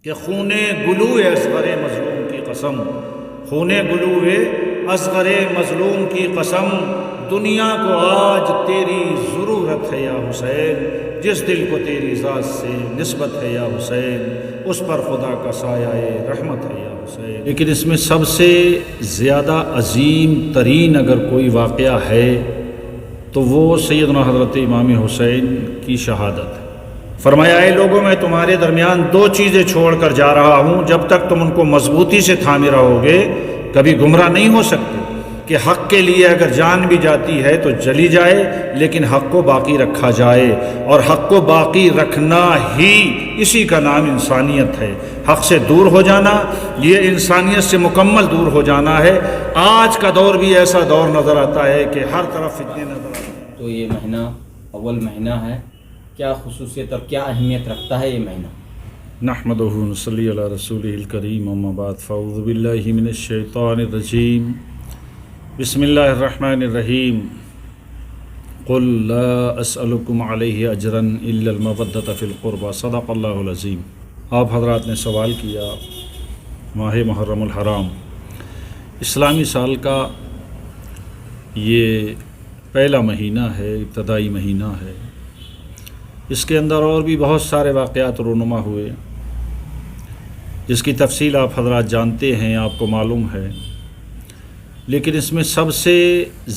کہ خون گلو اصغر مظلوم کی قسم، خون گلو اصغر مظلوم کی قسم، دنیا کو آج تیری ضرورت ہے یا حسین، جس دل کو تیری ذات سے نسبت ہے یا حسین، اس پر خدا کا سایہ رحمت ہے یا حسین۔ لیکن اس میں سب سے زیادہ عظیم ترین اگر کوئی واقعہ ہے تو وہ سیدنا حضرت امام حسین کی شہادت ہے۔ فرمایا اے لوگوں، میں تمہارے درمیان دو چیزیں چھوڑ کر جا رہا ہوں، جب تک تم ان کو مضبوطی سے تھامے رہو گے کبھی گمراہ نہیں ہو سکتے، کہ حق کے لیے اگر جان بھی جاتی ہے تو جلی جائے لیکن حق کو باقی رکھا جائے، اور حق کو باقی رکھنا ہی اسی کا نام انسانیت ہے۔ حق سے دور ہو جانا یہ انسانیت سے مکمل دور ہو جانا ہے۔ آج کا دور بھی ایسا دور نظر آتا ہے کہ ہر طرف فتنے نظر آتے ہیں۔ تو یہ مہینہ اول مہینہ ہے، کیا خصوصیت اور کیا اہمیت رکھتا ہے یہ مہینہ؟ نحمدہ ونصلی علی رسولہ الکریم، اما بعد فاعوذ باللہ من الشیطان الرجیم، بسم اللہ الرحمن الرحیم۔ قل لا اسألکم علیہ اجرا الا المودۃ فی القربى، صدق اللہ العظیم۔ آپ حضرات نے سوال کیا ماہ محرم الحرام اسلامی سال کا یہ پہلا مہینہ ہے، ابتدائی مہینہ ہے، اس کے اندر اور بھی بہت سارے واقعات رونما ہوئے جس کی تفصیل آپ حضرات جانتے ہیں، آپ کو معلوم ہے، لیکن اس میں سب سے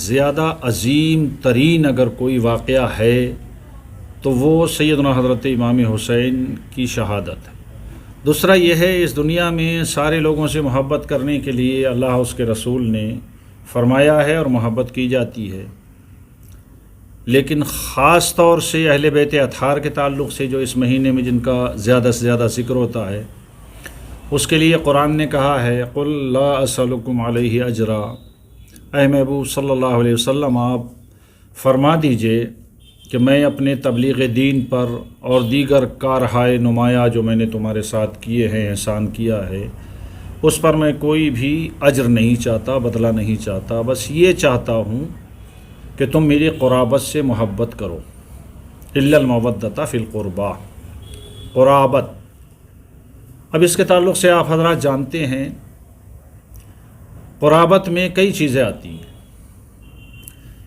زیادہ عظیم ترین اگر کوئی واقعہ ہے تو وہ سیدنا حضرت امام حسین کی شہادت ہے۔ دوسرا یہ ہے، اس دنیا میں سارے لوگوں سے محبت کرنے کے لیے اللہ اس کے رسول نے فرمایا ہے اور محبت کی جاتی ہے، لیکن خاص طور سے اہل بیت اطہار کے تعلق سے جو اس مہینے میں جن کا زیادہ سے زیادہ ذکر ہوتا ہے، اس کے لیے قرآن نے کہا ہے قل لا اسألکم علیہ اجرا، اے محبوب صلی اللہ علیہ وسلم آپ فرما دیجئے کہ میں اپنے تبلیغ دین پر اور دیگر کارہائے نمایاں جو میں نے تمہارے ساتھ کیے ہیں، احسان کیا ہے، اس پر میں کوئی بھی اجر نہیں چاہتا، بدلہ نہیں چاہتا، بس یہ چاہتا ہوں کہ تم میری قرابت سے محبت کرو، الا المودۃ فی القربى، قرابت۔ اب اس کے تعلق سے آپ حضرات جانتے ہیں قرابت میں کئی چیزیں آتی ہیں۔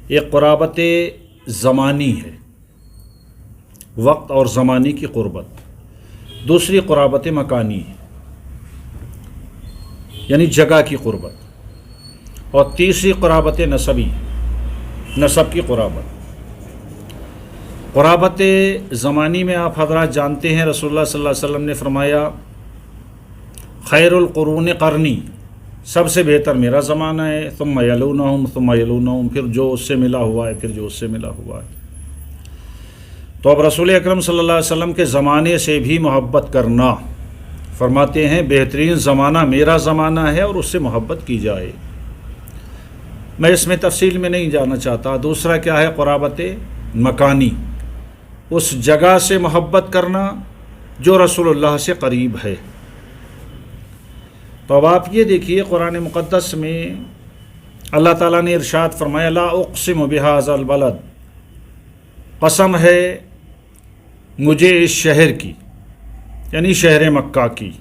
ایک قرابت زمانی ہے، وقت اور زمانے کی قربت، دوسری قرابت مکانی ہے یعنی جگہ کی قربت، اور تیسری قرابت نسبی، نسب کی قرابت۔ قرابت زمانی میں آپ حضرات جانتے ہیں رسول اللہ صلی اللہ علیہ وسلم نے فرمایا خیر القرون قرنی، سب سے بہتر میرا زمانہ ہے، ثم یلونہم ثم یلونہم، پھر جو اس سے ملا ہوا ہے، پھر جو اس سے ملا ہوا ہے۔ تو اب رسول اکرم صلی اللہ علیہ وسلم کے زمانے سے بھی محبت کرنا، فرماتے ہیں بہترین زمانہ میرا زمانہ ہے اور اس سے محبت کی جائے۔ میں اس میں تفصیل میں نہیں جانا چاہتا۔ دوسرا کیا ہے؟ قرابت مکانی، اس جگہ سے محبت کرنا جو رسول اللہ سے قریب ہے۔ تو اب آپ یہ دیکھیے قرآن مقدس میں اللہ تعالیٰ نے ارشاد فرمایا لا اقسم بہذا البلد، قسم ہے مجھے اس شہر کی، یعنی شہر مکہ کی۔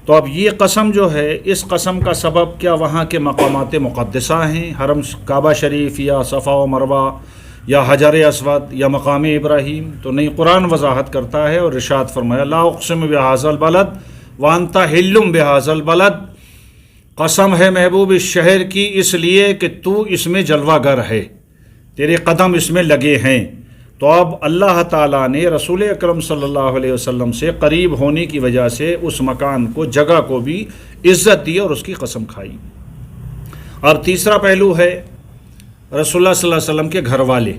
تو اب یہ قسم جو ہے، اس قسم کا سبب کیا وہاں کے مقامات مقدسہ ہیں، حرم کعبہ شریف یا صفا و مروہ یا حجر اسود یا مقام ابراہیم؟ تو نہیں، قرآن وضاحت کرتا ہے اور ارشاد فرمایا لا اقسم بہذا البلد وانت حل بہذا البلد، قسم ہے محبوب اس شہر کی، اس لیے کہ تو اس میں جلوہ گر ہے، تیرے قدم اس میں لگے ہیں۔ تو اب اللہ تعالیٰ نے رسول اکرم صلی اللہ علیہ وسلم سے قریب ہونے کی وجہ سے اس مکان کو، جگہ کو بھی عزت دی اور اس کی قسم کھائی۔ اور تیسرا پہلو ہے رسول اللہ صلی اللہ علیہ وسلم کے گھر والے۔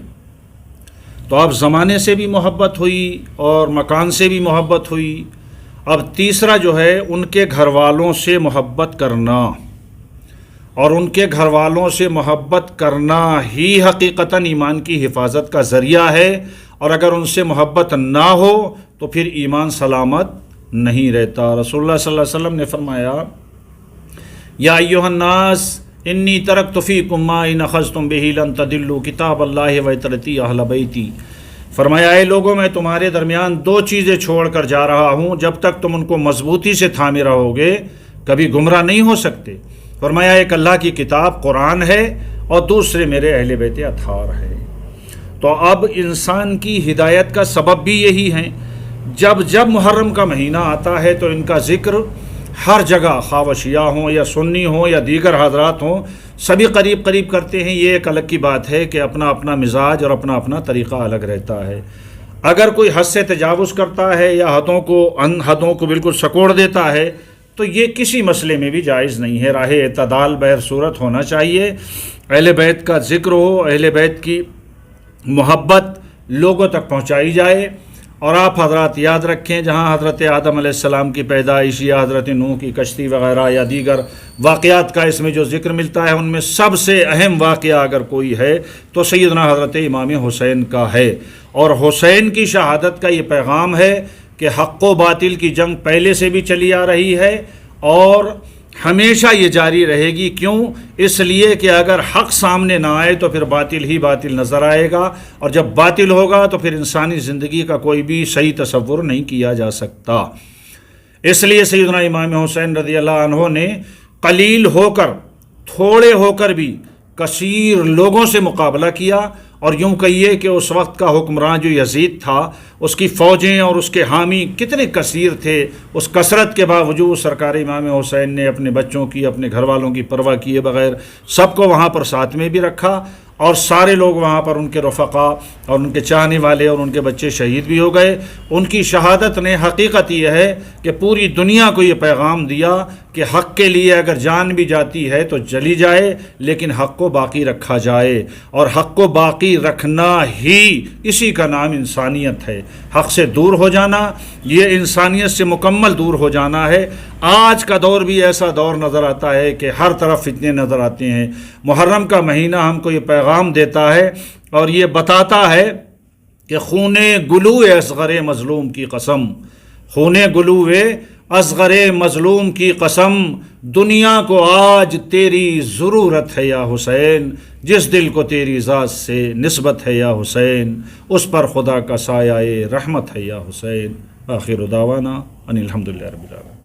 تو اب زمانے سے بھی محبت ہوئی اور مکان سے بھی محبت ہوئی۔ اب تیسرا جو ہے ان کے گھر والوں سے محبت کرنا، اور ان کے گھر والوں سے محبت کرنا ہی حقیقتاً ایمان کی حفاظت کا ذریعہ ہے، اور اگر ان سے محبت نہ ہو تو پھر ایمان سلامت نہیں رہتا۔ رسول اللہ صلی اللہ علیہ وسلم نے فرمایا یا ایھا الناس انی ترکت فیکم ما ان اخذتم بہ لن تضلوا کتاب اللہ و عترتی اہل بیتی، فرمایا اے لوگوں میں تمہارے درمیان دو چیزیں چھوڑ کر جا رہا ہوں، جب تک تم ان کو مضبوطی سے تھامے رہو گے کبھی گمراہ نہیں ہو سکتے۔ فرمایا ایک اللہ کی کتاب قرآن ہے اور دوسرے میرے اہل بیت اطہار ہے۔ تو اب انسان کی ہدایت کا سبب بھی یہی ہے، جب محرم کا مہینہ آتا ہے تو ان کا ذکر ہر جگہ، خواہ وہ شیعہ ہوں یا سنی ہوں یا دیگر حضرات ہوں، سبھی قریب قریب کرتے ہیں۔ یہ ایک الگ کی بات ہے کہ اپنا اپنا مزاج اور اپنا اپنا طریقہ الگ رہتا ہے۔ اگر کوئی حد سے تجاوز کرتا ہے یا حدوں کو بالکل سکوڑ دیتا ہے تو یہ کسی مسئلے میں بھی جائز نہیں ہے۔ راہ اعتدال بہر صورت ہونا چاہیے، اہل بیت کا ذکر ہو، اہل بیت کی محبت لوگوں تک پہنچائی جائے۔ اور آپ حضرات یاد رکھیں، جہاں حضرت آدم علیہ السلام کی پیدائش یا حضرت نوح کی کشتی وغیرہ یا دیگر واقعات کا اس میں جو ذکر ملتا ہے، ان میں سب سے اہم واقعہ اگر کوئی ہے تو سیدنا حضرت امام حسین کا ہے۔ اور حسین کی شہادت کا یہ پیغام ہے کہ حق و باطل کی جنگ پہلے سے بھی چلی آ رہی ہے اور ہمیشہ یہ جاری رہے گی۔ کیوں؟ اس لیے کہ اگر حق سامنے نہ آئے تو پھر باطل ہی باطل نظر آئے گا، اور جب باطل ہوگا تو پھر انسانی زندگی کا کوئی بھی صحیح تصور نہیں کیا جا سکتا۔ اس لیے سیدنا امام حسین رضی اللہ عنہ نے قلیل ہو کر، تھوڑے ہو کر بھی کثیر لوگوں سے مقابلہ کیا، اور یوں کہیے کہ اس وقت کا حکمران جو یزید تھا، اس کی فوجیں اور اس کے حامی کتنے کثیر تھے۔ اس کثرت کے باوجود سرکار امام حسین نے اپنے بچوں کی، اپنے گھر والوں کی پرواہ کیے بغیر سب کو وہاں پر ساتھ میں بھی رکھا، اور سارے لوگ وہاں پر ان کے رفقا اور ان کے چاہنے والے اور ان کے بچے شہید بھی ہو گئے۔ ان کی شہادت نے حقیقت یہ ہے کہ پوری دنیا کو یہ پیغام دیا کہ حق کے لیے اگر جان بھی جاتی ہے تو جلی جائے، لیکن حق کو باقی رکھا جائے، اور حق کو باقی رکھنا ہی اسی کا نام انسانیت ہے۔ حق سے دور ہو جانا یہ انسانیت سے مکمل دور ہو جانا ہے۔ آج کا دور بھی ایسا دور نظر آتا ہے کہ ہر طرف فتنے نظر آتے ہیں۔ محرم کا مہینہ ہم کو یہ پیغام دیتا ہے اور یہ بتاتا ہے کہ خون گلو اصغر مظلوم کی قسم، خون گلو اصغر مظلوم کی قسم، دنیا کو آج تیری ضرورت ہے یا حسین، جس دل کو تیری ذات سے نسبت ہے یا حسین، اس پر خدا کا سایہ رحمت ہے یا حسین۔ آخر دعوانا ان الحمدللہ رب العالمین۔